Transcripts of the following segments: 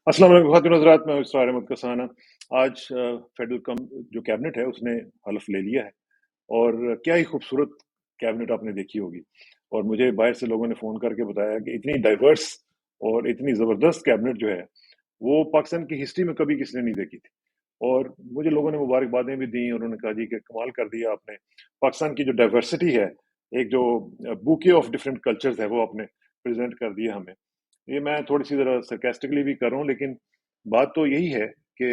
अस्सलाम वालेकुम ख़ातिन हज़रात, मैं इसरार अहमद कसाना। आज फेडरल जो कैबिनेट है उसने हलफ ले लिया है और क्या ही खूबसूरत कैबिनेट आपने देखी होगी। और मुझे बाहर से लोगों ने फ़ोन करके बताया कि इतनी डाइवर्स और इतनी ज़बरदस्त कैबिनेट जो है वो पाकिस्तान की हिस्ट्री में कभी किसी ने नहीं देखी थी। और मुझे लोगों ने मुबारकबादें भी दी और उन्होंने कहा जी कि कमाल कर दिया आपने। पाकिस्तान की जो डाइवर्सिटी है, एक जो बुके ऑफ डिफरेंट कल्चर्स है वो आपने प्रेजेंट कर दिया हमें। ये मैं थोड़ी-सी ज़रा sarcastically भी कर रहा हूँ, लेकिन बात तो यही है कि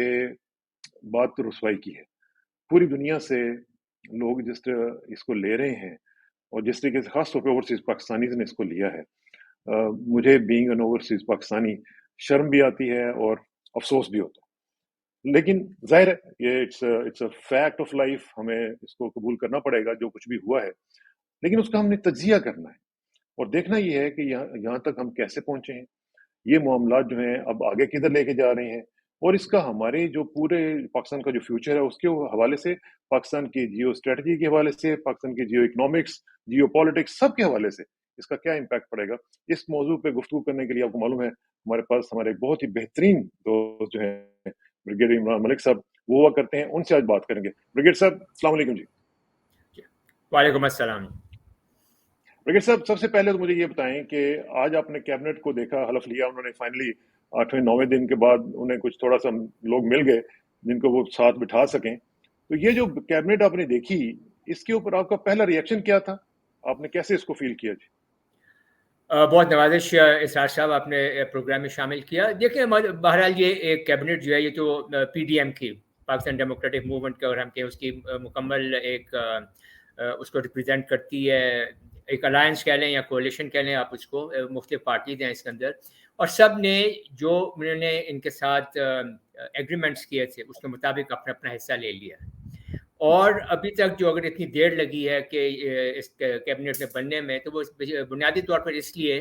बात तो रुसवाई की है। पूरी दुनिया से लोग जिस तरह इसको ले रहे हैं और जिस तरीके से ख़ास तौर पे ओवरसीज़ पाकिस्तानीज़ ने इसको लिया है, मुझे बीइंग एन ओवरसीज़ पाकिस्तानी शर्म भी आती है और अफ़सोस भी होता है। लेकिन ज़ाहिर है ये it's a fact of life, हमें इसको कबूल करना पड़ेगा जो कुछ भी हुआ है। लेकिन उसका हमने तज्ज़िया करना है और देखना ये है कि यहाँ यहाँ तक हम कैसे पहुँचे हैं। ये मामलात जो हैं अब आगे किधर लेके जा रहे हैं और इसका हमारे जो पूरे पाकिस्तान का जो फ्यूचर है उसके हवाले से, पाकिस्तान की जियो स्ट्रेटजी के हवाले से, पाकिस्तान की जियो इकोनॉमिक्स, जियो पॉलिटिक्स, सब के हवाले से इसका क्या इम्पैक्ट पड़ेगा। इस मौजू पे गुफ्तगू करने के लिए आपको मालूम है हमारे पास हमारे एक बहुत ही बेहतरीन दोस्त जो हैं ब्रिगेडियर इमरान मलिक साहब वो हुआ करते हैं, उनसे आज बात करेंगे। ब्रिगेड साहब अस्सलाम वालेकुम जी। वालेकुम अस्सलाम। ब्रिगेड साहब, सबसे पहले तो मुझे ये बताएं कि आज आपने कैबिनेट को देखा, हलफ लिया उन्होंने फाइनली 8वें 9वें दिन के बाद उन्हें कुछ थोड़ा सा लोग मिल गए जिनको वो साथ बिठा सकें। तो ये जो कैबिनेट आपने देखी, इसके ऊपर आपका पहला रिएक्शन क्या था? आपने कैसे इसको फील किया जी? बहुत नवाजिश इसरार साहब आपने प्रोग्राम में शामिल किया। देखिए बहरहाल ये एक कैबिनेट जो है ये तो पीडीएम की, पाकिस्तान डेमोक्रेटिक मूवमेंट का, और हम कहें उसकी मुकम्मल एक उसको रिप्रेजेंट करती है। एक अलायंस कह लें या कोalition कह लें आप उसको, मुख्तलिफ पार्टीज हैं इसके अंदर, और सब ने जो उन्होंने इनके साथ एग्रीमेंट्स किए थे उसके मुताबिक अपना अपना हिस्सा ले लिया। और अभी तक जो अगर इतनी देर लगी है कि इस कैबिनेट में बनने में, तो वो बुनियादी तौर पर इसलिए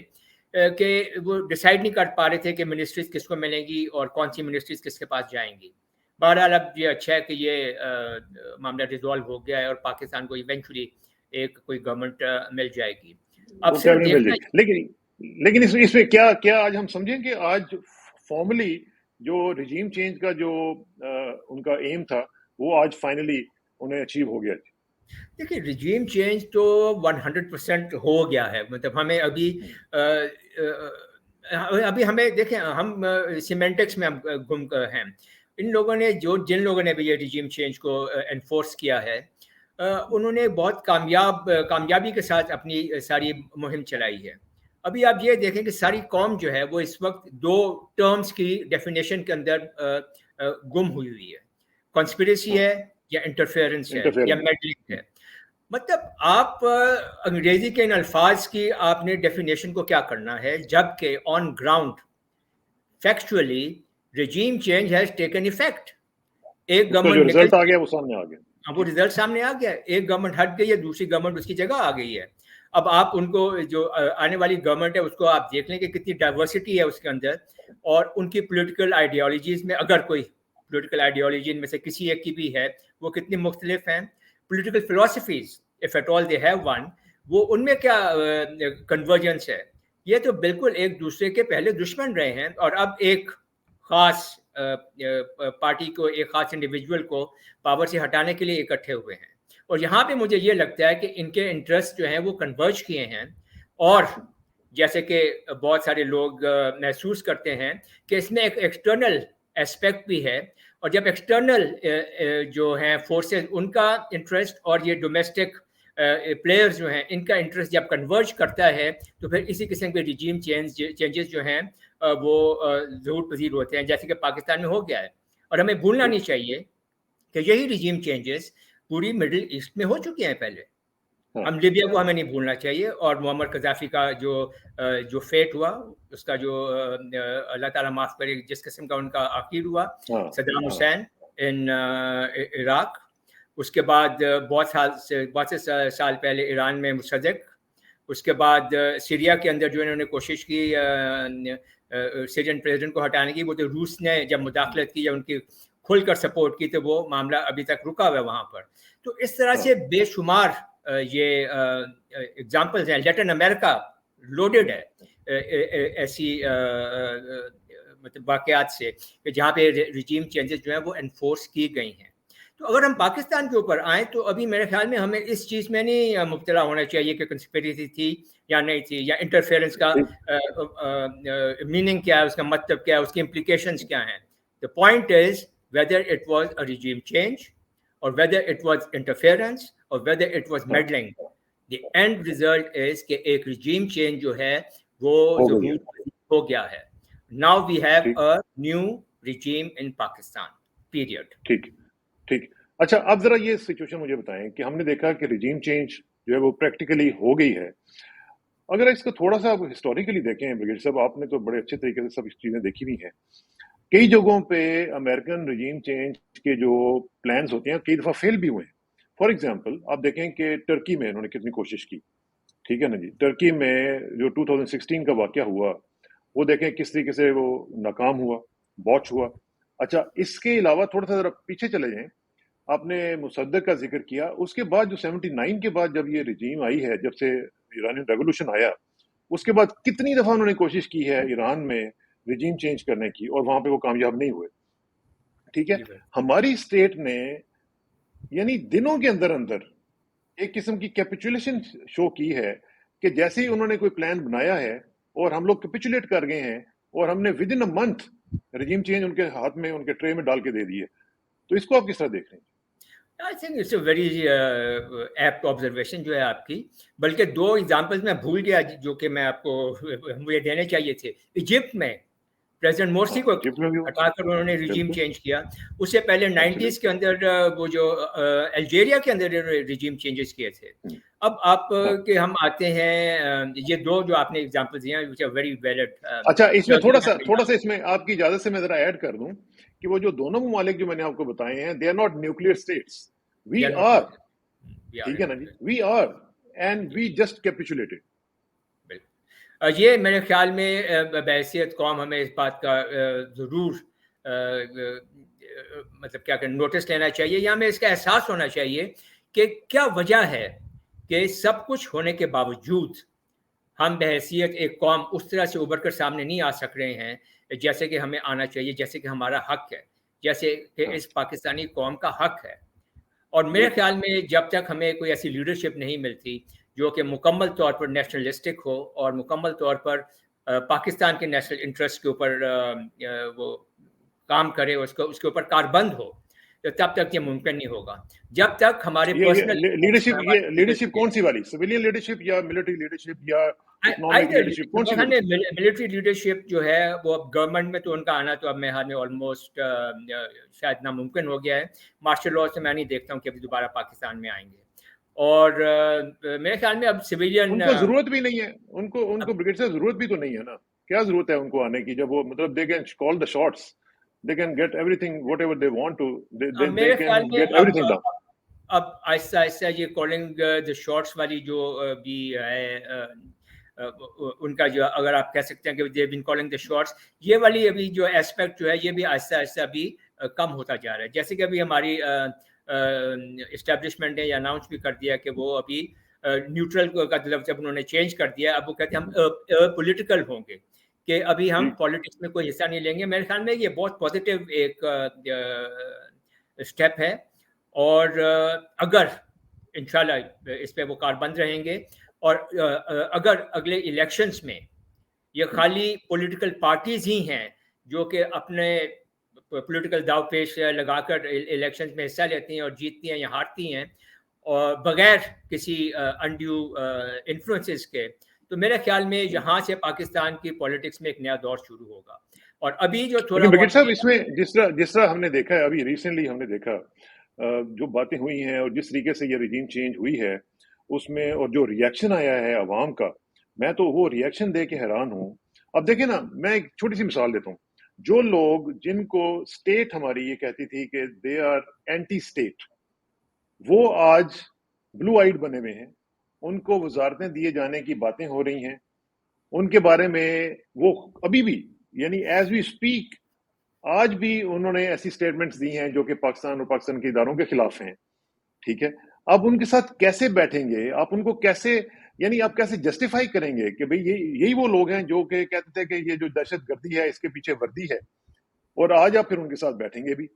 कि वो डिसाइड नहीं कर पा रहे थे कि मिनिस्ट्रीज किसको मिलेंगी और कौन सी मिनिस्ट्रीज किसके पास जाएंगी। बहरहाल अब ये अच्छा है कि ये मामला रिजॉल्व हो गया है और पाकिस्तान को इवेंचुअली एक कोई गवर्नमेंट मिल जाएगी। अब वो सिर्फ कैबिनेट मिल देखना, जाएगी, लेकिन इसमें क्या क्या आज हम समझें कि आज फॉर्मली जो रिजीम चेंज का जो उनका एम था वो आज फाइनली उन्हें अचीव हो गया। देखिए रिजीम चेंज तो 100% हो गया है। मतलब हमें अभी अभी हमें देखें, हम सिमेंटिक्स में हम गुम हैं। इन लोगों ने जिन लोगों ने भी ये रिजीम चेंज को एनफोर्स किया है, उन्होंने बहुत कामयाबी के साथ अपनी सारी मुहिम चलाई है। अभी आप ये देखें कि सारी कौम जो है वो इस वक्त दो टर्म्स की डेफिनेशन के अंदर गुम हुई है। कॉन्स्पिरेसी है या इंटरफेरेंस है या इंटरफेरेंस। मेडलिंग है। मतलब आप अंग्रेजी के इन अल्फाज की आपने डेफिनेशन को क्या करना है, जबकि on ground factually regime change has taken effect. एक उसका जो गवर्नमेंट निकल रिजल्ट आ गई, गया वो सामने आ गया। अब वो रिजल्ट सामने आ गया है। एक गवर्नमेंट हट गई है, दूसरी गवर्नमेंट उसकी जगह आ गई है। अब आप उनको जो आने वाली गवर्नमेंट है उसको आप देख लें कि कितनी डाइवर्सिटी है उसके अंदर, और उनकी पॉलिटिकल आइडियोलॉजीज में, अगर कोई पॉलिटिकल आइडियोलॉजी इनमें से किसी एक की भी है, वो कितनी मुख्तलिफ हैं। Political philosophies, if at all they have one, वो उनमें क्या कन्वर्जेंस है। ये तो बिल्कुल एक दूसरे के पहले दुश्मन रहे हैं और अब एक खास पार्टी को, एक खास इंडिविजुअल को पावर से हटाने के लिए इकट्ठे हुए हैं। और यहाँ पे मुझे ये लगता है कि इनके इंटरेस्ट जो हैं वो कन्वर्ज किए हैं। और जैसे कि बहुत सारे लोग महसूस करते हैं कि इसमें एक एक्सटर्नल एस्पेक्ट भी है, और जब एक्सटर्नल जो हैं फोर्सेस, उनका इंटरेस्ट और ये डोमेस्टिक प्लेयर्स जो हैं इनका इंटरेस्ट जब कन्वर्ज करता है, तो फिर इसी किस्म के रिजीम चेंजेस जो हैं वो ज़रूर पजीर होते हैं, जैसे कि पाकिस्तान में हो गया है। और हमें भूलना नहीं चाहिए कि यही रिजीम चेंजेस पूरी मिडिल ईस्ट में हो चुके हैं पहले। हम लीबिया को हमें नहीं भूलना चाहिए, और मुअम्मर कज़ाफ़ी का जो फेट हुआ, उसका जो अल्लाह ताला माफ़ करे जिस किस्म का उनका आखिर हुआ, सद्दाम हुसैन इन इराक। उसके बाद बहुत से साल पहले ईरान में मुसद्दिक। उसके बाद सीरिया के अंदर जो इन्होंने कोशिश की सीरियन प्रेसिडेंट को हटाने की, वो तो रूस ने जब मुदाखलत की या उनकी खुलकर सपोर्ट की, तो वो मामला अभी तक रुका हुआ है वहाँ पर। तो इस तरह से बेशुमार ये एग्जाम्पल्स हैं। लैटिन अमेरिका लोडेड है ऐसी مطلب واقعات سے کہ جہاں پہ رجیم چینجز جو ہیں وہ انفورس کی گئی ہیں. تو اگر ہم پاکستان کے اوپر آئیں تو ابھی میرے خیال میں ہمیں اس چیز میں نہیں مبتلا ہونا چاہیے کہ کنسپیریسی تھی یا نہیں تھی, یا انٹرفیئرنس کا میننگ کیا ہے, اس کا مطلب کیا ہے, اس کی امپلیکیشنز کیا ہیں. The point is whether it was a regime change or whether it was interference or whether it was meddling. The end result is کہ ایک regime change جو ہے وہ ضرور ہو گیا ہے. Now we have a new regime in Pakistan. Period. ٹھیک. اچھا, اب ذرا یہ سچویشن مجھے بتائیں کہ ہم نے دیکھا کہ ریجیم چینج جو ہے وہ پریکٹیکلی ہو گئی ہے. اگر اس کو تھوڑا سا ہسٹوریکلی دیکھیں بریگیڈ صاحب, آپ نے تو بڑے اچھے طریقے سے سب چیزیں دیکھی ہوئی ہیں. کئی جگہوں پہ امریکن ریجیم چینج کے جو پلانز ہوتے ہیں کئی دفعہ فیل بھی ہوئے ہیں. فار ایگزامپل آپ دیکھیں کہ ٹرکی میں انہوں نے کتنی کوشش کی, ٹھیک ہے نا جی. ٹرکی میں جو 2016 کا واقعہ ہوا وہ دیکھیں کس طریقے سے وہ ناکام ہوا, باچ ہوا. اچھا, اس کے علاوہ تھوڑا سا ذرا پیچھے چلے جائیں, آپ نے مصدق کا ذکر کیا. اس کے بعد جو 79 کے بعد جب یہ رجیم آئی ہے, جب سے ایرانی ریولوشن آیا, اس کے بعد کتنی دفعہ انہوں نے کوشش کی ہے ایران میں رجیم چینج کرنے کی, اور وہاں پہ وہ کامیاب نہیں ہوئے. ٹھیک ہے, ہماری اسٹیٹ نے یعنی دنوں کے اندر ایک قسم کی کیپیچولیشن شو کی ہے کہ جیسے ہی انہوں نے کوئی پلان بنایا ہے اور ہم لوگ کیپیچولیٹ کر گئے ہیں, اور ہم نے with in a month regime change in کے ہاتھ میں, ان کے ٹرے میں ڈال کے دے دیے. تو اس کو آپ کس طرح دیکھ رہے ہیں؟ I think it's a very apt observation جو ہے آپ کی. بلکہ 2 ایگزامپلز میں بھول گیا جو کہ میں آپ کو مجھے دینے چاہیے تھے. ایجپٹ میں پریزیڈنٹ مورسی کو ہٹا کر انہوں نے رجیم چینج کیا. اس سے پہلے 90s کے اندر وہ جو الجیریا کے اندر رجیم چینجز کیے تھے. اب آپ کے ہم آتے ہیں, یہ 2 جو آپ نے ایگزامپلز دیے ہیں which are very valid. اچھا, اس میں تھوڑا سا اس میں آپ کی اجازت سے میں ذرا ایڈ کر دوں کہ وہ جو دونوں ممالک جو میں نے آپ کو بتائے ہیں, they are not nuclear states. We are. ٹھیک ہے نا جی, we are and we just capitulated. یہ میرے خیال میں بحیثیت قوم ہمیں اس بات کا ضرور مطلب کیا کہ نوٹس لینا چاہیے, یا ہمیں اس کا احساس ہونا چاہیے کہ کیا وجہ ہے کہ سب کچھ ہونے کے باوجود ہم بحیثیت ایک قوم اس طرح سے ابھر کر سامنے نہیں آ سک رہے ہیں جیسے کہ ہمیں آنا چاہیے, جیسے کہ ہمارا حق ہے, جیسے کہ اس پاکستانی قوم کا حق ہے. اور میرے خیال میں جب تک ہمیں کوئی ایسی لیڈرشپ نہیں ملتی جو کہ مکمل طور پر نیشنلسٹک ہو اور مکمل طور پر پاکستان کے نیشنل انٹرسٹ کے اوپر وہ کام کرے, اس کے اوپر کاربند ہو, تو تب تک یہ ممکن نہیں ہوگا. جب تک ہمارے پرسنل لیڈرشپ کون سی والی, سویلین لیڈرشپ یا ملٹری لیڈرشپ یا اکنامک لیڈرشپ, کون سی ملٹری لیڈرشپ جو ہے وہ اب گورنمنٹ میں تو ان کا آنا تو اب میرے آلموسٹ شاید ناممکن ہو گیا ہے. مارشل لاء سے میں نہیں دیکھتا ہوں کہ ابھی دوبارہ پاکستان میں آئیں گے. اور میرے خیال میں اب سویلین ان کو ضرورت بھی نہیں ہے, ان کو بریگیڈ سے ضرورت بھی تو نہیں ہے نا. کیا ضرورت ہے ان کو آنے کی جب وہ مطلب they can call the shots, they can get everything whatever they want to, they can get everything done. اب آہستہ آہستہ یہ کالنگ the shots والی جو بھی ہے ان کا جو اگر آپ کہہ سکتے ہیں کہ they've been calling the shots, یہ والی ابھی جو ایسپیکٹ جو ہے یہ بھی آہستہ آہستہ ابھی کم ہوتا جا رہا ہے. جیسے کہ ابھی ہماری اسٹیبلشمنٹ نے یہ اناؤنس بھی کر دیا کہ وہ ابھی نیوٹرل کا جب انہوں نے چینج کر دیا, اب وہ کہتے ہیں ہم پولیٹیکل ہوں گے, کہ ابھی ہم پالیٹکس میں کوئی حصہ نہیں لیں گے. میرے خیال میں یہ بہت پازیٹیو ایک اسٹیپ ہے, اور اگر انشاءاللہ اس پہ وہ کاربند رہیں گے, اور اگر اگلے الیکشنز میں یہ خالی پولیٹیکل پارٹیز ہی ہیں جو کہ اپنے پولیٹیکل داؤ پیش لگا کر الیکشنز میں حصہ لیتی ہیں اور جیتتی ہیں یا ہارتی ہیں اور بغیر کسی انڈیو انفلوئنسز کے, تو میرے خیال میں یہاں سے پاکستان کی پولیٹکس میں ایک نیا دور شروع ہوگا. اور ابھی جو تھوڑا بریگیڈ صاحب اس میں جس طرح ہم نے دیکھا ہے, ابھی ریسنٹلی ہم نے دیکھا جو باتیں ہوئی ہیں اور جس طریقے سے یہ رجیم چینج ہوئی ہے اس میں, اور جو ریئیکشن آیا ہے عوام کا, میں تو وہ ریئیکشن دے کے حیران ہوں. اب دیکھیں نا, میں ایک چھوٹی سی مثال دیتا ہوں. جو لوگ جن کو اسٹیٹ ہماری یہ کہتی تھی کہ دے آر اینٹی اسٹیٹ, وہ آج بلو آئیڈ بنے ہوئے ہیں, ان کو وزارتیں دیے جانے کی باتیں ہو رہی ہیں, ان کے بارے میں وہ ابھی بھی یعنی ایز وی اسپیک آج بھی انہوں نے ایسی سٹیٹمنٹس دی ہیں جو کہ پاکستان اور پاکستان کے اداروں کے خلاف ہیں. ٹھیک ہے, آپ ان کے ساتھ کیسے بیٹھیں گے, آپ ان کو کیسے यानी आप कैसे जस्टिफाई करेंगे कि भाई यही वो लोग हैं जो कि कहते थे कि ये जो दहशत गर्दी है इसके पीछे वर्दी है, और आज आप फिर उनके साथ बैठेंगे भी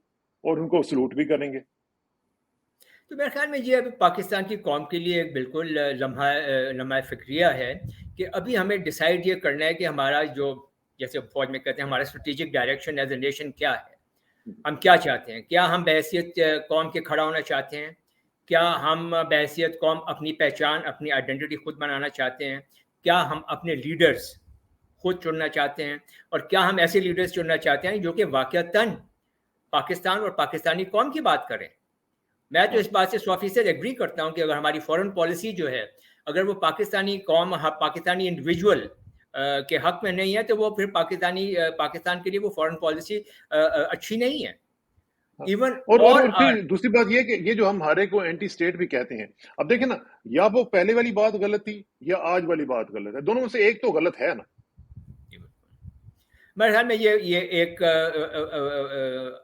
और उनको सलूट भी करेंगे? तो मेरे ख्याल में ये अभी पाकिस्तान की कौम के लिए एक बिल्कुल लम्हा फ़िक्रिया है कि अभी हमें डिसाइड ये करना है कि हमारा जो, जैसे फौज में कहते हैं, हमारा strategic direction as a nation क्या है। हम क्या चाहते हैं? क्या हम बहैसियत कौम के खड़ा होना चाहते हैं? क्या हम बहैसियत कौम अपनी पहचान, अपनी आइडेंटिटी खुद बनाना चाहते हैं? क्या हम अपने लीडर्स खुद चुनना चाहते हैं? और क्या हम ऐसे लीडर्स चुनना चाहते हैं जो कि वाक़ईतन पाकिस्तान और पाकिस्तानी कौम की बात करें? मैं तो इस बात से 100% एग्री करता हूं कि अगर हमारी फॉरेन पॉलिसी जो है, अगर वो पाकिस्तानी कौम, पाकिस्तानी इंडिविजुअल के हक में नहीं है, तो वो फिर पाकिस्तान के लिए वो फॉरेन पॉलिसी अच्छी नहीं है। इवन और फिर दूसरी बात ये कि ये जो हम हारे को एंटी स्टेट भी कहते हैं, अब देखें ना, या वो पहले वाली बात गलत थी या आज वाली बात गलत है, दोनों में से एक तो गलत है ना। मेरे ख्याल में ये एक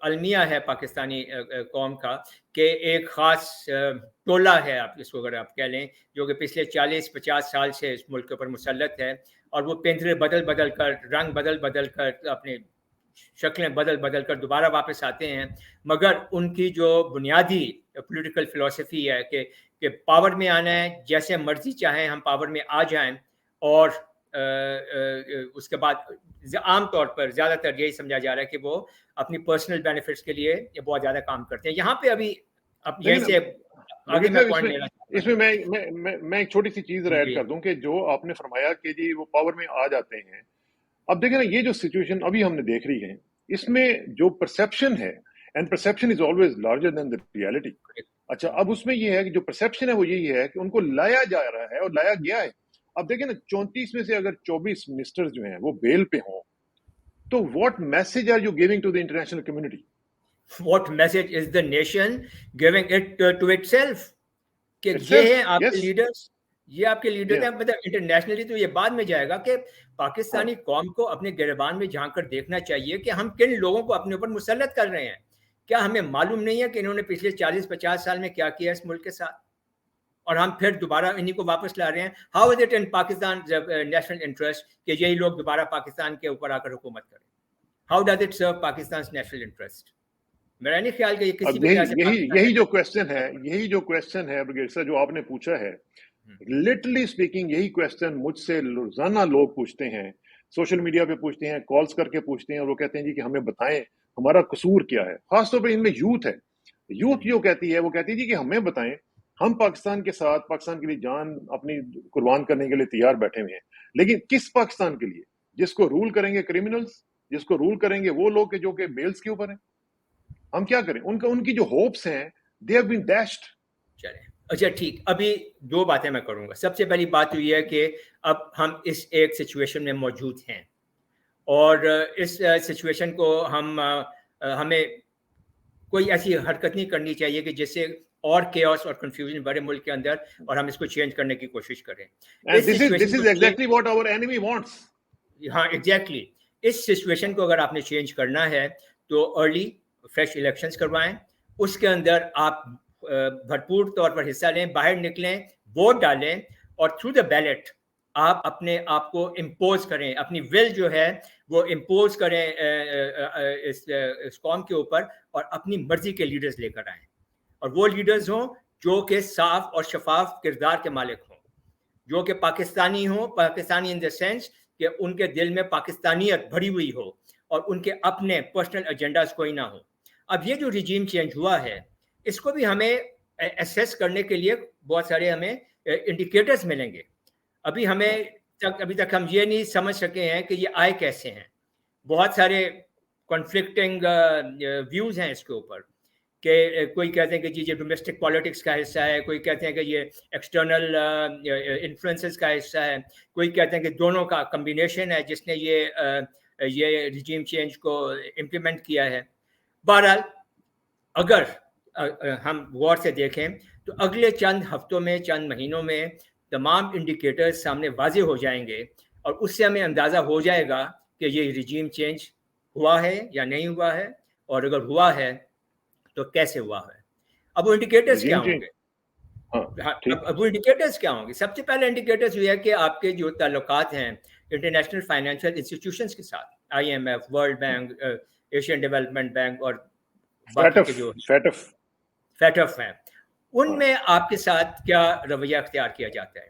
अलमिया है पाकिस्तानी कौम का कि एक ख़ास टोला है, आप इसको अगर आप कह लें, जो कि पिछले 40-50 साल से इस मुल्क के ऊपर मुसल्लत है, और वो पेंथरे बदल बदल कर, रंग बदल बदल कर, अपने शक्लें बदल बदल कर दोबारा वापस आते हैं, मगर उनकी जो बुनियादी पॉलिटिकल फ़िलॉसफी है कि पावर में आना है, जैसे मर्जी चाहें हम पावर में आ जाएं, और उसके बाद आम तौर पर ज़्यादातर यही समझा जा रहा है कि वो अपनी पर्सनल बेनिफिट्स के लिए ये बहुत ज़्यादा काम करते हैं। यहाँ पे अभी अब यहीं से आगे मैं पॉइंट लेना चाहता हूं। इसमें मैं एक छोटी सी चीज ऐड कर दूं कि जो आपने फरमाया कि जी वो पावर में आ जाते हैं। अब देखें ना, ये जो सिचुएशन अभी हमने देख रही है, इसमें जो परसेप्शन है, and perception is always larger than the reality. अच्छा, अब उसमें ये है कि जो परसेप्शन है वो यही है कि उनको लाया जा रहा है और लाया गया है। अब देखें ना, 34 में से अगर 24 मिनिस्टर्स जो हैं वो बेल पे हों, तो what message are you giving to the international community? What message is the nation giving it to itself? कि ये हैं आपके लीडर्स, ये आपके लीडर हैं। मतलब इंटरनेशनली तो ये बाद में जाएगा कि पाकिस्तानी कौम को अपने गिरबान में झांक कर देखना चाहिए कि हम किन लोगों को अपने ऊपर मुसल्लत कर रहे हैं। क्या हमें मालूम नहीं है कि इन्होंने पिछले 40-50 साल में क्या किया इस मुल्क के साथ, और हम फिर दोबारा इन्हीं को वापस ला रहे हैं? How is it in Pakistan national interest कि यही लोग दोबारा पाकिस्तान के ऊपर आकर हुकूमत करें? How does it serve Pakistan national interest? मेरा नहीं ख्याल कि ये किसी भी यही जो क्वेश्चन है ब्रिगेड सर, जो आपने पूछा है, लिटरली स्पीकिंग यही क्वेश्चन मुझसे रोजाना लोग पूछते हैं, सोशल मीडिया पे पूछते हैं, कॉल्स करके पूछते हैं, और वो कहते हैं जी कि हमें बताएं हमारा कसूर क्या है। खासतौर पर इनमें यूथ है, यूथ जो कहती है जी कि हमें बताएं, हम पाकिस्तान के साथ, पाकिस्तान के लिए जान अपनी कुर्बान करने के लिए तैयार बैठे हुए हैं, लेकिन किस पाकिस्तान के लिए? जिसको रूल करेंगे क्रिमिनल्स, जिसको रूल करेंगे वो लोग जो कि बेल्स के ऊपर हैं। हम क्या करें? उनकी जो होप्स हैं, दे हैव बीन डैश्ड। चले, अच्छा ठीक, अभी दो बातें मैं करूंगा। सबसे पहली बात तो ये है कि अब हम इस एक सिचुएशन में मौजूद हैं, और इस सिचुएशन को हमें कोई ऐसी हरकत नहीं करनी चाहिए कि जिससे और केओस और कंफ्यूजन बढ़े मुल्क के अंदर, और हम इसको चेंज करने की कोशिश करें। This is exactly what our enemy wants. हाँ, एग्जैक्टली। इस सिचुएशन को अगर आपने चेंज करना है तो अर्ली फ्रेश इलेक्शंस करवाएं, उसके अंदर आप भरपूर तौर पर हिस्सा लें, बाहर निकलें, वोट डालें, और थ्रू द बैलेट आप अपने आप को इम्पोज करें, अपनी विल जो है वो इम्पोज करें इस कौम के ऊपर, और अपनी मर्जी के लीडर्स लेकर आएं, और वो लीडर्स हों जो कि साफ और शफाफ किरदार के मालिक हों, जो कि पाकिस्तानी हों, पाकिस्तानी इन द सेंस कि उनके दिल में पाकिस्तानियत भरी हुई हो और उनके अपने पर्सनल एजेंडाज कोई ना हो। अब ये जो रिजीम चेंज हुआ है, इसको भी हमें एसेस करने के लिए बहुत सारे हमें इंडिकेटर्स मिलेंगे। अभी तक हम ये नहीं समझ सके हैं कि ये आए कैसे हैं। बहुत सारे कॉन्फ्लिक्टिंग व्यूज़ हैं इसके ऊपर, कि कोई कहते हैं कि जी ये डोमेस्टिक पॉलिटिक्स का हिस्सा है, कोई कहते हैं कि ये एक्सटर्नल इन्फ्लुएंसेस का हिस्सा है, कोई कहते हैं कि दोनों का कम्बिनेशन है जिसने ये रिजीम चेंज को इम्प्लीमेंट किया है। बहरहाल अगर हम गौर से देखें तो अगले चंद हफ्तों में, चंद महीनों में तमाम इंडिकेटर्स सामने वाजे हो जाएंगे, और उससे हमें अंदाज़ा हो जाएगा कि ये रिजीम चेंज हुआ है या नहीं हुआ है, और अगर हुआ है तो कैसे हुआ है। अब वो इंडिकेटर्स क्या होंगे? اب وہ انڈیکیٹرز کیا ہوں گے؟ سب سے پہلے انڈیکیٹرز یہ ہے کہ آپ کے جو تعلقات ہیں انٹرنیشنل فائنینشیل انسٹیٹیوشنز کے ساتھ، I M F, world bank, Asian development bank اور باقی کے جو فیٹف ہیں، ان میں آپ کے ساتھ کیا رویہ اختیار کیا جاتا ہے؟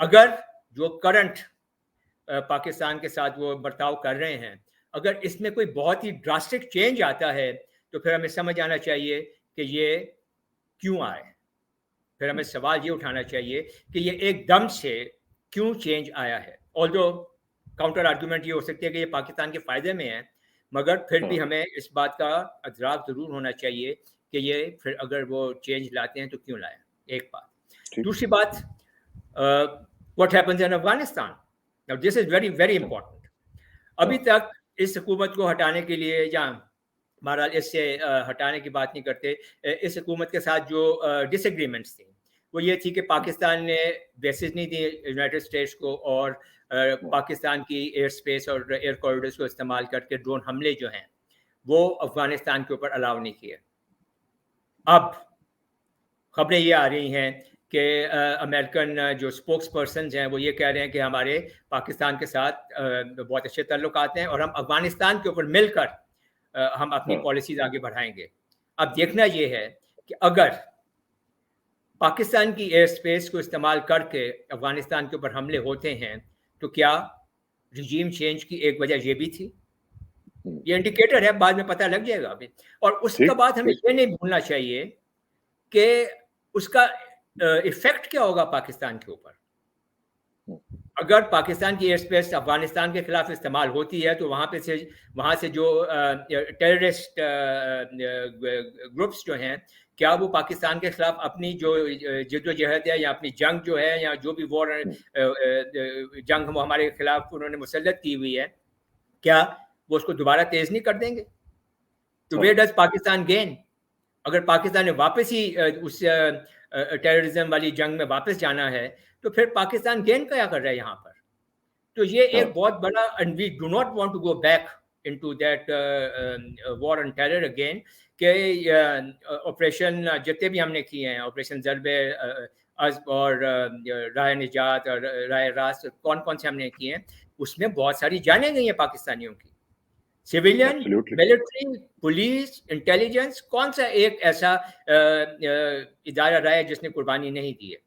اگر جو کرنٹ پاکستان کے ساتھ وہ برتاؤ کر رہے ہیں، اگر اس میں کوئی بہت ہی ڈراسٹک چینج آتا ہے تو پھر ہمیں سمجھ آنا چاہیے کہ یہ کیوں آئے. پھر ہمیں سوال یہ اٹھانا چاہیے کہ یہ ایک دم سے کیوں چینج آیا ہے. آلدو کاؤنٹر آرگومنٹ یہ ہو سکتی ہے کہ یہ پاکستان کے فائدے میں ہے، مگر پھر بھی ہمیں اس بات کا ادراک ضرور ہونا چاہیے کہ یہ پھر اگر وہ چینج لاتے ہیں تو کیوں لائے. ایک بات. دوسری بات، what happens in Afghanistan. Now this is very very important. ابھی تک اس حکومت کو ہٹانے کے لیے، یا بہرحال اس سے ہٹانے کی بات نہیں کرتے، اس حکومت کے ساتھ جو ڈس ایگریمنٹس تھیں وہ یہ تھی کہ پاکستان نے بیسز نہیں دی یونائٹڈ اسٹیٹس کو، اور پاکستان کی ایئر اسپیس اور ایئر کوریڈورس کو استعمال کر کے ڈرون حملے جو ہیں وہ افغانستان کے اوپر الاؤ نہیں کیے. اب خبریں یہ آ رہی ہیں کہ امریکن جو اسپوکس پرسنز ہیں وہ یہ کہہ رہے ہیں کہ ہمارے پاکستان کے ساتھ بہت اچھے تعلقات ہیں اور ہم افغانستان کے اوپر مل کر ہم اپنی پالیسیز آگے بڑھائیں گے. اب دیکھنا یہ ہے کہ اگر پاکستان کی ایئر اسپیس کو استعمال کر کے افغانستان کے اوپر حملے ہوتے ہیں تو کیا رجیم چینج کی ایک وجہ یہ بھی تھی؟ یہ انڈیکیٹر ہے، بعد میں پتہ لگ جائے گا ابھی. اور اس کے بعد ہمیں یہ نہیں بھولنا چاہیے کہ اس کا ایفیکٹ کیا ہوگا پاکستان کے اوپر. اگر پاکستان کی ایئر اسپیس افغانستان کے خلاف استعمال ہوتی ہے تو وہاں سے جو ٹیررسٹ گروپس جو ہیں، کیا وہ پاکستان کے خلاف اپنی جو جد و جہد ہے یا اپنی جنگ جو ہے یا جو بھی وار جنگ ہمارے خلاف انہوں نے مسلط کی ہوئی ہے، کیا وہ اس کو دوبارہ تیز نہیں کر دیں گے؟ تو ویئر ڈز پاکستان گین؟ اگر پاکستان نے واپس ہی اس ٹیررزم والی جنگ میں واپس جانا ہے تو پھر پاکستان گین کیا کر رہا ہے یہاں پر؟ تو یہ ایک بہت بڑا، and we do not want to go back into that war on terror again, کہ آپریشن جتنے بھی ہم نے کیے ہیں، آپریشن ضرب عزب اور راہ نجات اور راہ راست، کون سے ہم نے کیے ہیں، اس میں بہت ساری جانیں گئی ہیں پاکستانیوں کی. سویلین، ملٹری، پولیس، انٹیلیجنس، کون سا ایک ایسا ادارہ رہا ہے جس نے قربانی نہیں دی ہے؟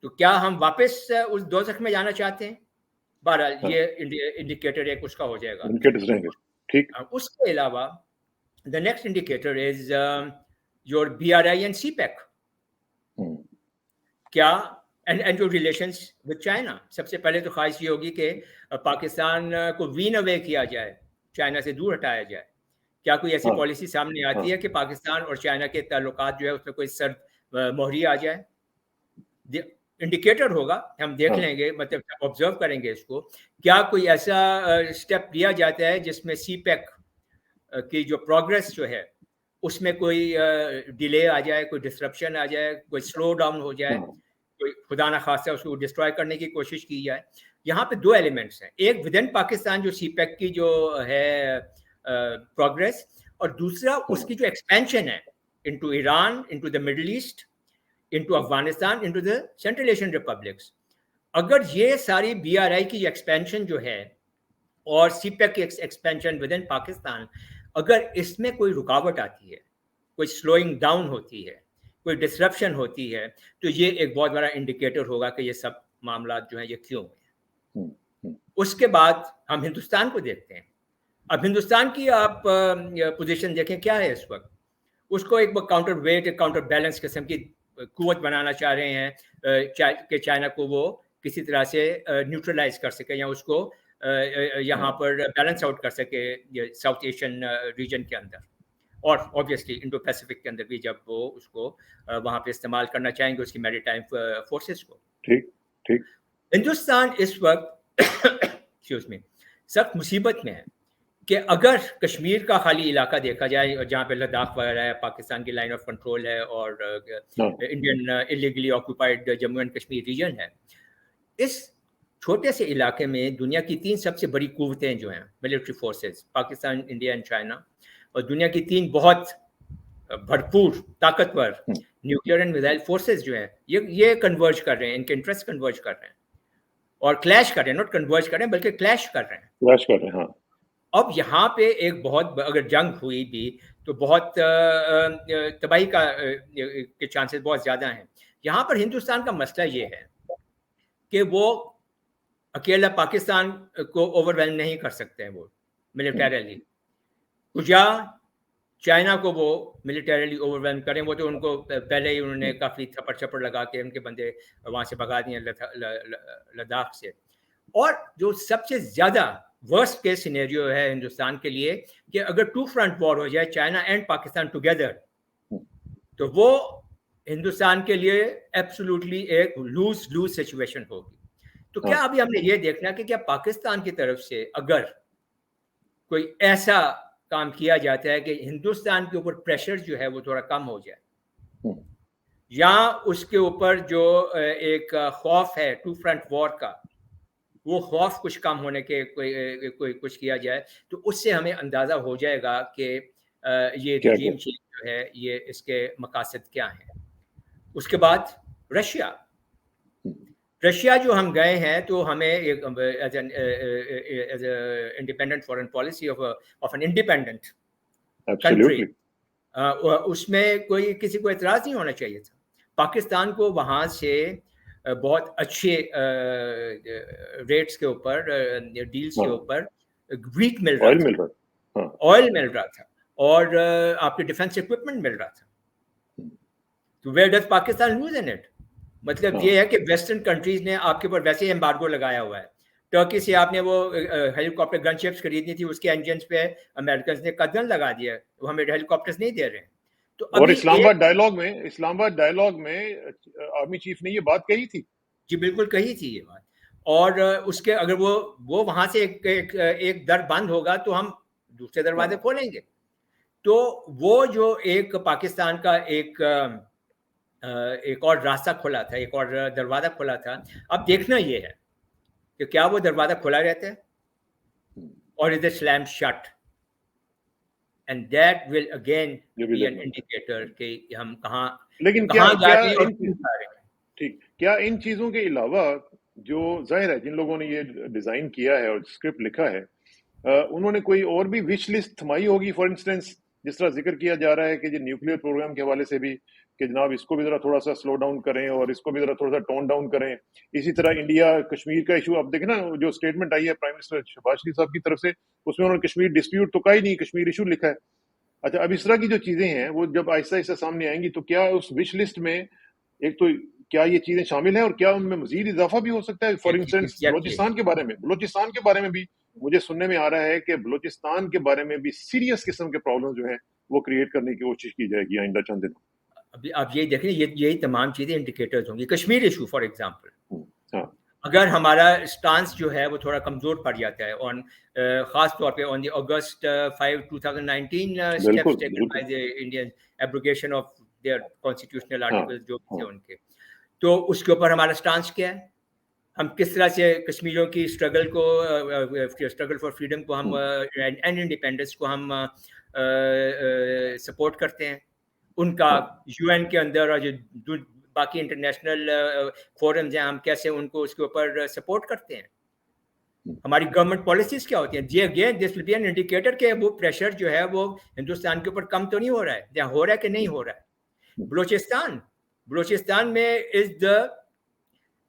تو کیا ہم واپس اس دوزخ میں جانا چاہتے ہیں؟ بہرحال یہ انڈیکیٹر ایک اس کا ہو جائے گا. اس کے علاوہ the next indicator is your BRI and CPEC. کیا and your relations with China. سب سے پہلے تو خواہش یہ ہوگی کہ پاکستان کو وین اوے کیا جائے، چائنا سے دور ہٹایا جائے. کیا کوئی ایسی پالیسی سامنے آتی ہے کہ پاکستان اور چائنا کے تعلقات جو ہے اس میں کوئی سرد مہری آ جائے؟ انڈیکیٹر ہوگا، ہم دیکھ لیں گے، مطلب آبزرو کریں گے اس کو. کیا کوئی ایسا اسٹیپ لیا جاتا ہے جس میں سی پیک کی جو پروگرس جو ہے اس میں کوئی ڈیلے آ جائے، کوئی ڈسرپشن آ جائے، کوئی سلو ڈاؤن ہو جائے، کوئی خدا نہ خواستہ اس کو ڈسٹروائے کرنے کی کوشش کی جائے؟ یہاں پہ دو ایلیمنٹس ہیں، ایک ود ان پاکستان جو سی پیک کی جو ہے پروگرس، اور دوسرا اس کی جو ایکسپینشن ہے into Iran, into the Middle East, into Afghanistan, into the Central Asian republics. اگر یہ ساری بی آر آئی کی ایکسپینشن جو ہے اور سی پیک کی ایکسپینشن ود ان پاکستان، اگر اس میں کوئی رکاوٹ آتی ہے، کوئی سلوئنگ ڈاؤن ہوتی ہے، کوئی ڈسرپشن ہوتی ہے، تو یہ ایک بہت بڑا انڈیکیٹر ہوگا کہ یہ سب معاملات جو ہیں یہ کیوں ہوئے. اس کے بعد ہم ہندوستان کو دیکھتے ہیں. اب ہندوستان کی آپ پوزیشن دیکھیں کیا ہے اس وقت. اس کو ایک کاؤنٹر ویٹ، ایک کاؤنٹر بیلنس قسم کی قوت بنانا چاہ رہے ہیں کہ چائنا کو وہ کسی طرح سے نیوٹرلائز کر سکے یا اس کو یہاں پر بیلنس آؤٹ کر سکے ساؤتھ ایشین ریجن کے اندر، اور آبویسلی انڈو پیسفک کے اندر بھی جب وہ اس کو وہاں پہ استعمال کرنا چاہیں گے اس کی میری ٹائم فورسز کو. ٹھیک. ہندوستان اس وقت ایکسکیوز می سخت مصیبت میں ہے کہ اگر کشمیر کا خالی علاقہ دیکھا جائے جہاں پہ لداخ وغیرہ ہے، پاکستان کی لائن آف کنٹرول ہے، اور Indian illegally occupied Jammu and Kashmir region ہے، اس چھوٹے سے علاقے میں دنیا کی 3 سب سے بڑی قوتیں جو ہیں military forces, Pakistan, India and China, اور دنیا کی 3 بہت भरपूर ताकतवर न्यूक्लियर एंड मिसाइल फोर्सेस जो हैं ये कन्वर्ज कर रहे हैं, इनके इंटरेस्ट कन्वर्ज कर रहे हैं और क्लैश कर रहे हैं, नॉट कन्वर्ज कर रहे हैं बल्कि क्लैश कर रहे हैं। हाँ। अब यहाँ पे एक बहुत अगर जंग हुई भी तो बहुत तबाही के चांसेस बहुत ज़्यादा हैं। यहाँ पर हिंदुस्तान का मसला ये है कि वो अकेला पाकिस्तान को ओवरवेलम नहीं कर सकते हैं वो मिलिटरीली, या चाइना को वो मिलिटरीली ओवरवेलम करें। वो तो उनको पहले ही उन्होंने काफ़ी थप्पड़ छप्पड़ लगा के उनके बंदे वहाँ से भगा दिए लद्दाख से। और जो सबसे ज़्यादा वर्स्ट केस सिनेरियो है हिंदुस्तान के लिए कि अगर टू फ्रंट वॉर हो जाए चाइना एंड पाकिस्तान टुगेदर, तो वो हिंदुस्तान के लिए एब्सोल्युटली एक लूज लूज सिचुएशन होगी। तो क्या अभी हमने ये देखना कि क्या पाकिस्तान की तरफ से अगर कोई ऐसा काम किया जाता है कि हिंदुस्तान के ऊपर प्रेशर जो है वो थोड़ा कम हो जाए, या उसके ऊपर जो एक खौफ है टू फ्रंट वॉर का, वो खौफ कुछ कम होने के कोई कुछ किया जाए, तो उससे हमें अंदाज़ा हो जाएगा कि ये रजीम चेंज जो है ये इसके मकासद क्या हैं। उसके बाद रशिया जो हम गए हैं तो हमें as independent foreign policy of an independent country, उसमें कोई किसी को एतराज़ नहीं होना चाहिए था। पाकिस्तान को वहाँ से बहुत अच्छे रेट्स के ऊपर, डील्स के ऊपर व्हीट मिल रहा था, ऑयल मिल रहा था और आपके डिफेंस इक्विपमेंट मिल रहा था। तो where does Pakistan lose in it? मतलब ये है कि वेस्टर्न कंट्रीज ने आपके ऊपर वैसे ही एम्बार्गो लगाया हुआ है। टर्की से आपने वो हेलीकॉप्टर गनशिप्स खरीदनी थी, उसके इंजन पे अमेरिकन ने कदम लगा दिया, वो हमें हेलीकॉप्टर्स नहीं दे रहे हैं। तो और इस्लामाबाद डायलॉग में आर्मी चीफ ने ये बात कही थी। जी बिल्कुल कही थी ये बात। और उसके अगर वो वहां से एक दर बंद होगा तो हम दूसरे दरवाजे खोलेंगे। तो वो जो एक पाकिस्तान का एक और रास्ता खुला था, एक और दरवाजा खुला था। अब देखना ये है कि क्या वो दरवाजा खुला रहता है और is slam shut, and that will again be an indicator कि हम कहाँ जा रहे हैं और क्यों जा रहे हैं। ठीक, क्या इन चीजों के अलावा जो जाहिर है जिन लोगों ने ये डिजाइन किया है और स्क्रिप्ट लिखा है, उन्होंने कोई और भी विश लिस्ट थमाई होगी? फॉर इंस्टेंस जिस तरह जिक्र किया जा रहा है कि जो न्यूक्लियर प्रोग्राम के हवाले से भी कि जनाब इसको भी जरा थोड़ा सा स्लो डाउन करें और इसको भी जरा थोड़ा सा टोन डाउन करें। इसी तरह इंडिया कश्मीर का इशू, अब देखें ना जो स्टेटमेंट आई है प्राइम मिनिस्टर शहबाज शरीफ साहब की तरफ से, उसमें उन्होंने कश्मीर डिस्प्यूट तो कहा ही नहीं, कश्मीर इशू लिखा है। अच्छा, अब इस तरह की जो चीजें हैं वो जब आहिस्ता आहिस्ता सामने आएंगी तो क्या उस विश लिस्ट में एक तो क्या ये चीजें शामिल हैं और क्या उनमें मजीद इजाफा भी हो सकता है? फॉर इंस्टेंस बलोचिस्तान के बारे में भी मुझे सुनने में आ रहा है कि बलोचिस्तान के बारे में भी सीरियस किस्म के प्रॉब्लम जो है वो क्रिएट करने की कोशिश की जाएगी आइंदा चंद दिनों। अभी आप यही देखें, यही तमाम चीजें इंडिकेटर्स होंगी। कश्मीर इशू फॉर एग्जांपल, अगर हमारा स्टांस जो है वो थोड़ा कमजोर पड़ जाता है ऑन खास तौर पे on the August 5 2019 steps taken by the Indian abrogation of their constitutional articles जो थे उनके, तो उसके ऊपर हमारा स्टांस क्या है? हम किस तरह से कश्मीरियों की स्ट्रगल फॉर फ्रीडम को हम एंड इंडिपेंडेंस को हम सपोर्ट करते हैं? उनका यूएन के अंदर और जो बाकी इंटरनेशनल फोरम्स हैं, हम कैसे उनको उसके ऊपर सपोर्ट करते हैं? हमारी गवर्नमेंट पॉलिसीज क्या होती हैं? जी again this will be an indicator कि वो प्रेशर जो है वो हिंदुस्तान के ऊपर कम तो नहीं हो रहा है, या हो रहा है कि नहीं हो रहा है। बलोचिस्तान में is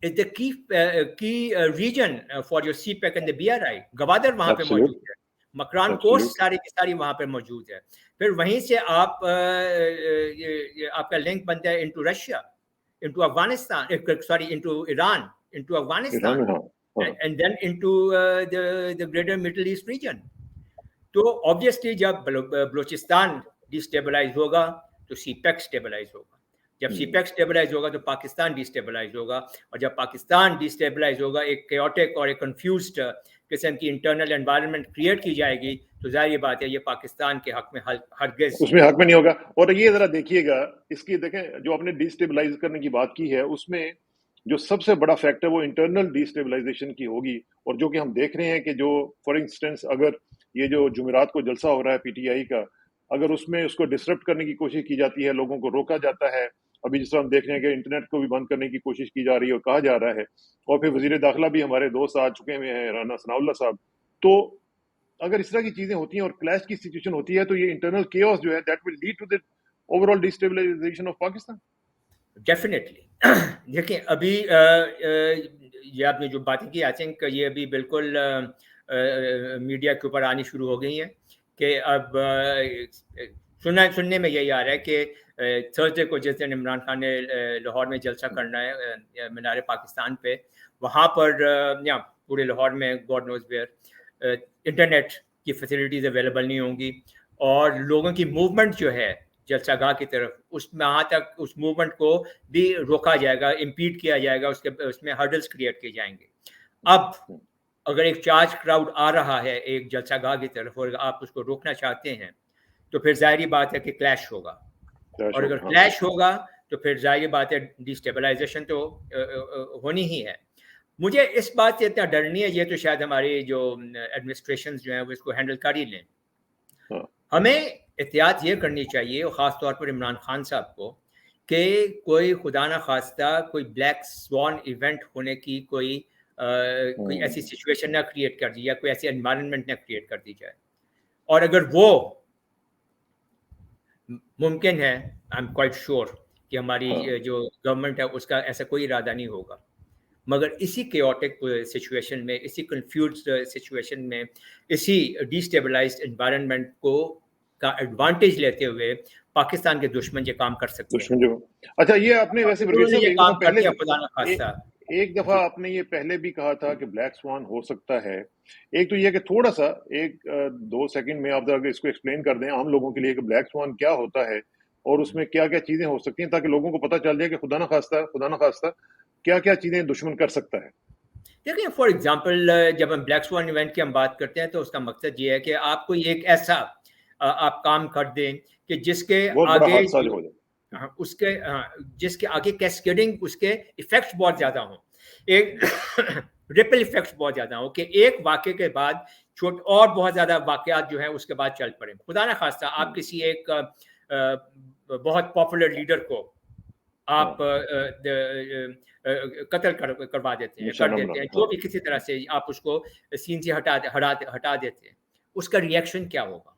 the key region for your CPEC and the BRI। Gwadar वहां पे मौजूद है, मकरान कोस्ट सारी की सारी वहां पे मौजूद है। फिर वहीं से आप आपका लिंक बनता है into Russia, into Afghanistan, sorry into Iran, into Afghanistan and then into the greater Middle East region. तो ऑब्वियसली जब बलोचिस्तान डिस्टेबलाइज होगा तो CPEC स्टेबलाइज होगा, जब CPEC स्टेबलाइज होगा तो पाकिस्तान डिस्टेबलाइज होगा, और जब पाकिस्तान डिस्टेबलाइज होगा, एक केओटिक और एक कंफ्यूज्ड किस्म की इंटरनल एनवायरनमेंट क्रिएट की जाएगी, तो जाहिर बात है ये पाकिस्तान के हक में हरगिज़ उसमें हक में नहीं होगा। और ये जरा देखिएगा, इसकी देखें जो आपने डिस्टेबलाइज करने की बात की है उसमें जो सबसे बड़ा फैक्टर वो इंटरनल डिस्टेबलाइजेशन की होगी, और जो कि हम देख रहे हैं कि जो फॉर इंस्टेंस अगर ये जो जुमेरात को जलसा हो रहा है PTI का, اگر اس میں اس کو ڈسرپٹ کرنے کی کوشش کی جاتی ہے, لوگوں کو روکا جاتا ہے, ابھی جس طرح ہم دیکھ رہے ہیں کہ انٹرنیٹ کو بھی بند کرنے کی کوشش کی جا رہی ہے اور کہا جا رہا ہے, اور پھر وزیر داخلہ بھی ہمارے دوست آ چکے ہوئے ہیں, رانا ثناء اللہ صاحب, تو اگر اس طرح کی چیزیں ہوتی ہیں اور کلیش کی سچویشن ہوتی ہے تو یہ انٹرنل کیوس جو ہے that will lead to the overall destabilisation of Pakistan. Definitely دیکھیں ابھی یہ آپ نے جو باتیں کی آئی تھنک یہ ابھی بالکل میڈیا کے اوپر آنی شروع ہو گئی ہیں کہ اب سننے میں یہی آ رہا ہے کہ تھرسڈے کو جس دن عمران خان نے لاہور میں جلسہ کرنا ہے مینار پاکستان پہ, وہاں پر یا پورے لاہور میں گاڈ نوز ویئر انٹرنیٹ کی فیسلٹیز اویلیبل نہیں ہوں گی, اور لوگوں کی موومنٹ جو ہے جلسہ گاہ کی طرف, اس میں وہاں تک اس موومنٹ کو بھی روکا جائے گا, امپیڈ کیا جائے گا, اس میں ہرڈلس کریٹ کیے جائیں گے. اب اگر ایک چارج کراؤڈ آ رہا ہے ایک جلسہ گاہ کی طرف اور آپ اس کو روکنا چاہتے ہیں تو پھر ظاہری بات ہے کہ کلیش ہوگا, اور اگر کلیش ہوگا تو پھر ظاہری بات ہے ڈیسٹیبلائزیشن تو ہونی ہی ہے. مجھے اس بات سے اتنا ڈر نہیں ہے, یہ تو شاید ہماری جو ایڈمنسٹریشن جو ہیں وہ اس کو ہینڈل کر ہی لیں. ہمیں احتیاط یہ کرنی چاہیے, اور خاص طور پر عمران خان صاحب کو, کہ کوئی خدا نہ خواستہ کوئی بلیک سوان ایونٹ ہونے کی کوئی ایسی سچویشن نہ کریٹ کر دی, یا کوئی ایسی انوائرمنٹ نہ کریٹ کر دی جائے. اور اگر وہ ممکن ہے, آئی ایم کوائٹ شیور کہ ہماری جو گورنمنٹ ہے اس کا ایسا کوئی ارادہ نہیں ہوگا, مگر اسی کیوٹک سچویشن میں, اسی کنفیوزڈ سچویشن میں, اسی ڈیسٹیبلائزڈ انوائرمنٹ کو کا ایڈوانٹیج لیتے ہوئے پاکستان کے دشمن یہ کام کر سکتے ہیں. اچھا, یہ آپ نے ویسے ایک دفعہ آپ نے یہ پہلے بھی کہا تھا کہ بلیک سوان ہو سکتا ہے. ایک تو یہ کہ تھوڑا سا 1-2 سیکنڈ میں آپ ذرا اس کو ایکسپلین کر دیں عام لوگوں کے لیے کہ بلیک سوان کیا ہوتا ہے اور اس میں کیا کیا چیزیں ہو سکتی ہیں, تاکہ لوگوں کو پتہ چل جائے کہ خدا نہ خواستہ کیا کیا چیزیں دشمن کر سکتا ہے. دیکھیں فار ایگزامپل جب ہم بلیک سوان ایونٹ کی ہم بات کرتے ہیں تو اس کا مقصد یہ ہے کہ آپ کوئی ایک ایسا آپ کام کر دیں کہ جس کے آگے اس کے جس کے آگے کیسکیڈنگ اس کے ایفیکٹس بہت زیادہ ہوں, ایک ریپل ایفیکٹس بہت زیادہ ہوں, کہ ایک واقعے کے بعد اور بہت زیادہ واقعات جو ہیں اس کے بعد چل پڑیں. خدا نہ خواستہ آپ کسی ایک بہت پاپولر لیڈر کو آپ قتل کروا دیتے ہیں, کر دیتے ہیں, جو بھی کسی طرح سے آپ اس کو سین سے ہٹا دیتے ہیں, اس کا ریئیکشن کیا ہوگا؟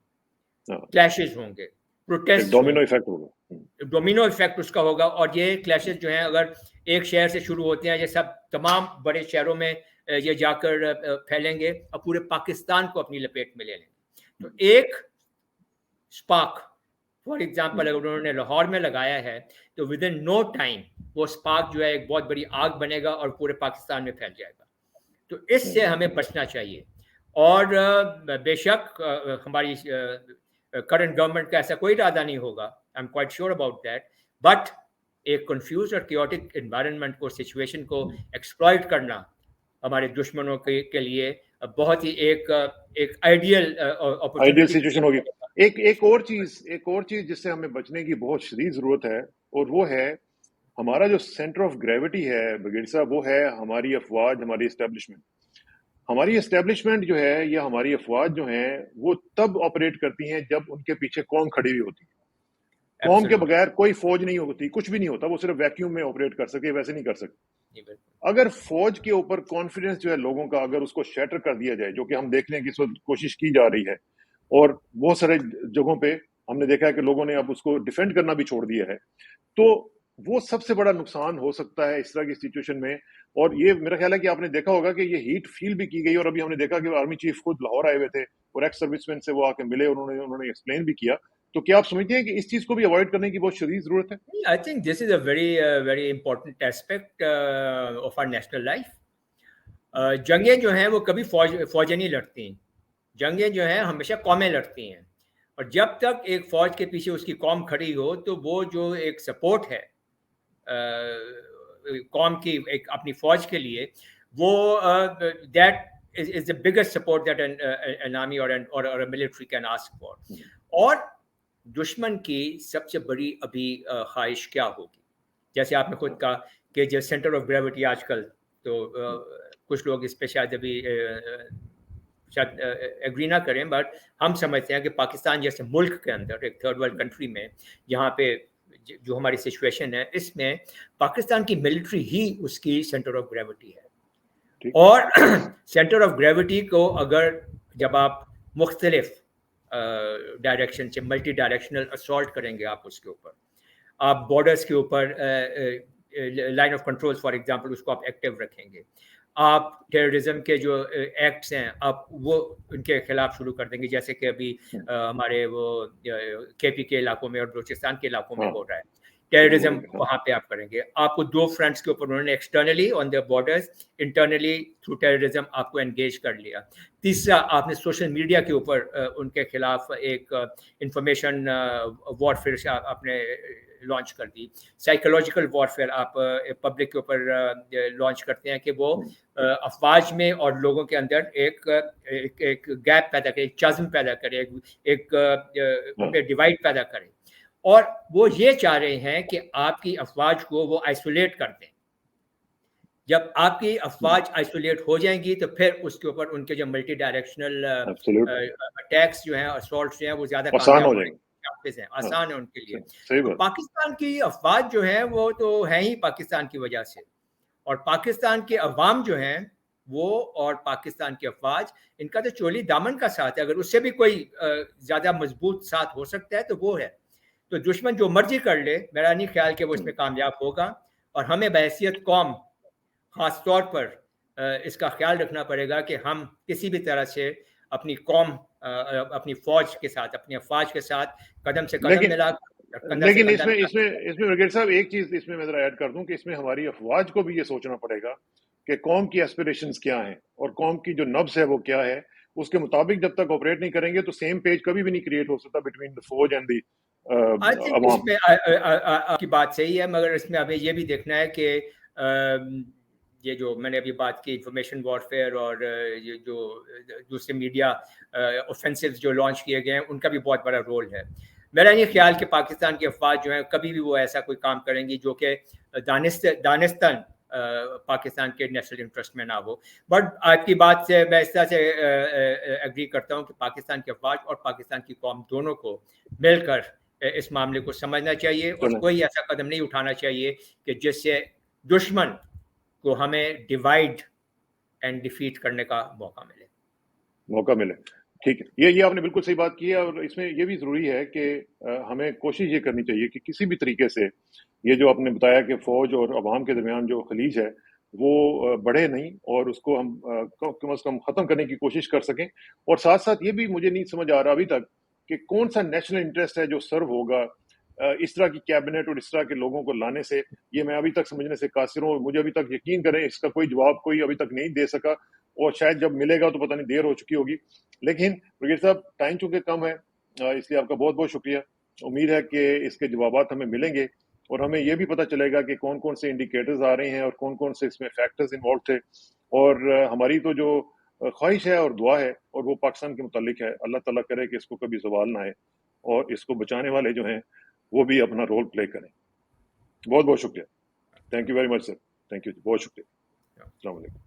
کلیشز ہوں گے, پروٹیسٹ, ڈومینو ایفیکٹ اس کا ہوگا. اور یہ کلیشز جو ہیں اگر ایک شہر سے شروع ہوتے ہیں, یہ سب تمام بڑے شہروں میں یہ جا کر پھیلیں گے اور پورے پاکستان کو اپنی لپیٹ میں لے لیں گے. تو ایک اسپارک فار ایگزامپل اگر انہوں نے لاہور میں لگایا ہے تو ود ان نو ٹائم وہ اسپارک جو ہے ایک بہت بڑی آگ بنے گا اور پورے پاکستان میں پھیل جائے گا. تو اس سے ہمیں بچنا چاہیے. اور بے شک ہماری کرنٹ گورنمنٹ کا ایسا کوئی ارادہ نہیں ہوگا, I am quite sure about that, but ایک کنفیوز اور کیوٹک انوائرمنٹ کو, سچویشن کو ایکسپلائٹ کرنا ہمارے دشمنوں کے لیے بہت ہی ایک آئیڈیل سچویشن ہوگی. ایک اور چیز جس سے ہمیں بچنے کی بہت شدید ضرورت ہے, اور وہ ہے ہمارا جو سینٹر آف گریوٹی ہے بغیر صاحب, وہ ہے ہماری افواج, ہماری اسٹیبلشمنٹ. ہماری اسٹیبلشمنٹ جو ہے یا ہماری افواج جو ہیں وہ تب آپریٹ کرتی ہیں جب ان کے پیچھے قوم کھڑی ہوئی ہوتی ہے. قوم کے بغیر کوئی فوج نہیں ہوتی, کچھ بھی نہیں ہوتا, وہ صرف ویکیوم میں آپریٹ کر سکے, ویسے نہیں کر سکتے. اگر فوج کے اوپر کانفیڈنس جو ہے لوگوں کا اگر اس کو شیٹر کر دیا جائے, جو کہ ہم دیکھ لیں کہ اس وقت کوشش کی جا رہی ہے, اور بہت سارے جگہوں پہ ہم نے دیکھا ہے کہ لوگوں نے اب اس کو ڈیفینڈ کرنا بھی چھوڑ دیا ہے, تو وہ سب سے بڑا نقصان ہو سکتا ہے اس طرح کی سچویشن میں. اور یہ میرا خیال ہے کہ آپ نے دیکھا ہوگا کہ یہ ہیٹ فیل بھی کی گئی, اور ابھی ہم نے دیکھا کہ آرمی چیف خود لاہور آئے ہوئے تھے اور ایکس سروس مین سے وہ آ کے ملے, انہوں نے ایکسپلین بھی کیا. تو کیا آپ سمجھتے ہیں کہ اس چیز کو بھی اوائڈ کرنے کی بہت شدید ضرورت ہے؟ I think this is a very important aspect of our national life. جنگیں جو ہیں وہ کبھی فوجیں نہیں لڑتی, جنگیں جو ہیں ہمیشہ قومیں لڑتی ہیں. اور جب تک ایک فوج کے پیچھے اس کی قوم کھڑی ہو تو وہ جو ایک سپورٹ ہے قوم کی ایک اپنی فوج کے لیے, وہ that is the biggest support that an army or a military can ask for. اور دشمن کی سب سے بڑی ابھی خواہش کیا ہوگی, جیسے آپ نے خود کہا کہ جو سینٹر آف گریوٹی آج کل, تو کچھ لوگ اس پہ شاید ابھی शायद एग्री ना करें, बट हम समझते हैं कि पाकिस्तान जैसे मुल्क के अंदर, एक थर्ड वर्ल्ड कंट्री में, यहाँ पे जो हमारी सिचुएशन है, इसमें पाकिस्तान की मिलिट्री ही उसकी सेंटर ऑफ ग्रेविटी है। और सेंटर ऑफ ग्रेविटी को अगर जब आप मुख्तलिफ डायरेक्शन से मल्टी डायरेक्शनल असॉल्ट करेंगे, आप उसके ऊपर, आप बॉर्डर्स के ऊपर line of control for example उसको आप एक्टिव रखेंगे, आप टेररिज्म के जो एक्ट्स हैं आप वो उनके खिलाफ शुरू कर देंगे, जैसे कि अभी हमारे वो केपी के इलाकों में और बलूचिस्तान के इलाकों में हो रहा है। टेररिज्म वहाँ पे आप करेंगे। आपको 2 फ्रंट्स के ऊपर उन्होंने externally on the borders, internally through terrorism आपको एंगेज कर लिया। तीसरा, आपने सोशल मीडिया के ऊपर उनके खिलाफ एक इंफॉर्मेशन वॉरफेयर आपने लॉन्च कर दी। साइकोलॉजिकल वॉरफेयर आप पब्लिक के ऊपर लॉन्च करते हैं कि वो अफवाज में और लोगों के अंदर एक गैप पैदा करे, एक चज़्म पैदा करे, एक डिवाइड पैदा करे। और वो ये चाह रहे हैं कि आपकी अफवाज को वो आइसोलेट कर दें। जब आपकी अफवाज आइसोलेट हो जाएंगी तो फिर उसके ऊपर उनके जो मल्टी डायरेक्शनल अटैक्स जो हैं, असॉल्ट्स जो हैं, वो ज़्यादा कामयाब होने के चांसेस हैं, आसान है उनके लिए। तो पाकिस्तान की अफवाज जो है वो तो है ही पाकिस्तान की वजह से, और पाकिस्तान के अवाम जो हैं वो और पाकिस्तान की अफवाज, इनका तो चोली दामन का साथ है। अगर उससे भी कोई ज़्यादा मजबूत साथ हो सकता है तो वो है। तो दुश्मन जो मर्जी कर ले, मेरा नहीं ख्याल कि वो इसमें कामयाब होगा। और हमें बहैसियत कौम ख़ास तौर पर इसका ख्याल रखना पड़ेगा कि हम किसी भी तरह से अपनी कौम, अपनी फ़ौज के साथ, अपनी अफवाज के साथ कदम से कदम मिला। लेकिन इसमें ब्रिगेड साहब एक चीज़ इसमें मैं ज़रा ऐड कर दूं कि इसमें हमारी अफवाज को भी ये सोचना पड़ेगा कि कौम की एस्पिरेशंस क्या हैं और कौम की जो नब्ज़ है वो क्या है। उसके मुताबिक जब तक ऑपरेट नहीं करेंगे तो सेम पेज कभी भी नहीं क्रिएट हो सकता बिटवीन द फौज एंड दी इसमें आपकी बात सही है, मगर इसमें हमें ये भी देखना है कि ये जो मैंने अभी बात की इंफॉर्मेशन वॉरफेयर और ये जो दूसरे मीडिया ऑफेंसिव्स जो लॉन्च किए गए हैं, उनका भी बहुत बड़ा रोल है। मेरा ये ख्याल कि पाकिस्तान की अफवाज जो है कभी भी वो ऐसा कोई काम करेंगी जो कि दानिस्तान पाकिस्तान के नेशनल इंटरेस्ट में ना हो। बट आपकी बात से मैं इस तरह से एग्री करता हूँ कि पाकिस्तान की अफवाज और पाकिस्तान की कौम दोनों को मिलकर इस मामले को समझना चाहिए और कोई ऐसा कदम नहीं उठाना चाहिए कि जिससे दुश्मन को हमें डिवाइड एंड डिफीट करने का मौका मिले। ठीक है, ये आपने बिल्कुल सही बात की है। और इसमें ये भी ज़रूरी है कि हमें कोशिश ये करनी चाहिए कि किसी भी तरीके से ये जो आपने बताया कि फ़ौज और अवाम के दरमियान जो खलीज है वो बढ़े नहीं, और उसको हम कम अज़ कम ख़त्म करने की कोशिश कर सकें। और साथ साथ ये भी मुझे नहीं समझ आ रहा अभी तक कि कौन सा नेशनल इंटरेस्ट है जो सर्व होगा इस तरह की कैबिनेट और इस तरह के लोगों को लाने से। ये मैं अभी तक समझने से कासिर हूँ। मुझे अभी तक यकीन करें इसका कोई जवाब कोई अभी तक नहीं दे सका, और शायद जब मिलेगा तो पता नहीं देर हो चुकी होगी। लेकिन ब्रिगेड साहब, टाइम चूंकि कम है, इसलिए आपका बहुत बहुत शुक्रिया। उम्मीद है कि इसके जवाब हमें मिलेंगे और हमें यह भी पता चलेगा कि कौन कौन से इंडिकेटर्स आ रहे हैं और कौन कौन से इसमें फैक्टर्स इन्वॉल्व थे। और हमारी तो जो ख्वाहिश है और दुआ है और वो पाकिस्तान के मुतालिक है, अल्लाह ताला करे कि इसको कभी ज़वाल ना आए और इसको बचाने वाले जो हैं वो भी अपना रोल प्ले करें। बहुत बहुत शुक्रिया। Thank you very much sir. Thank you, बहुत शुक्रिया। अस्सलाम वालेकुम।